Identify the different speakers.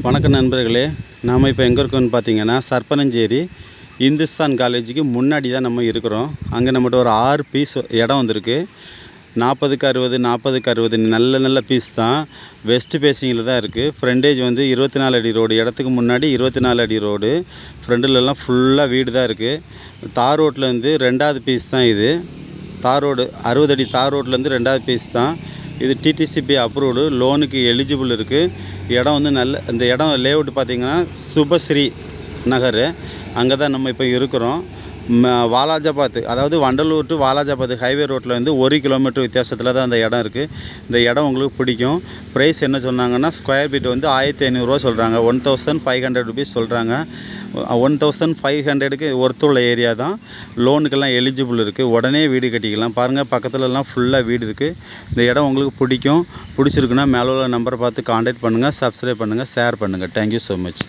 Speaker 1: வணக்கம் நண்பர்களே, நாம் இப்போ எங்கே இருக்கோம்னு பார்த்தீங்கன்னா சர்ப்பனஞ்சேரி இந்துஸ்தான் காலேஜுக்கு முன்னாடி தான் நம்ம இருக்கிறோம். அங்கே நம்மகிட்ட ஒரு 6 பீஸ் இடம் வந்திருக்கு. 40க்கு 60 40க்கு 60 நல்ல நல்ல பீஸ் தான். வெஸ்ட் ஃபேஸிங்கில் தான் இருக்குது. ஃப்ரண்டேஜ் வந்து 24 அடி ரோடு, இடத்துக்கு முன்னாடி 24 அடி ரோடு. ஃப்ரண்டிலெலாம் ஃபுல்லாக வீடு தான் இருக்குது. தார் ரோட்டில் வந்து 2வது பீஸ் தான் இது. தார் ரோடு 60 அடி தார் ரோட்லேருந்து 2வது பீஸ் தான் இது. டிடிசிபி அப்ரூவ்டு, லோனுக்கு எலிஜிபிள் இருக்குது. இடம் வந்து நல்ல இந்த இடம் லேஅவுட் பார்த்திங்கன்னா சுபஸ்ரீ நகர், அங்கே தான் நம்ம இப்போ இருக்கிறோம். வாலாஜாபாத், அதாவது வண்டலூர் டு வாலாஜாபாத் ஹைவே ரோட்டில் வந்து 1 கிலோமீட்டர் வித்தியாசத்தில் தான் அந்த இடம் இருக்குது. இந்த இடம் உங்களுக்கு பிடிக்கும். ப்ரைஸ் என்ன சொன்னாங்கன்னா ஸ்கொயர் ஃபீட் வந்து 1500 சொல்கிறாங்க. 1500 ருபீஸ் சொல்கிறாங்க. 1500க்கு ஒர்த்துள்ள ஏரியா தான். லோனுக்கெல்லாம் எலிஜிபிள் இருக்குது. உடனே வீடு கட்டிக்கலாம். பாருங்கள், பக்கத்துலலாம் ஃபுல்லாக வீடு இருக்குது. இந்த இடம் உங்களுக்கு பிடிக்கும். பிடிச்சிருக்குன்னா மேலே உள்ள நம்பரை பார்த்து கான்டாக்ட் பண்ணுங்கள், சப்ஸ்கிரைப் பண்ணுங்கள், ஷேர் பண்ணுங்கள். Thank you so much.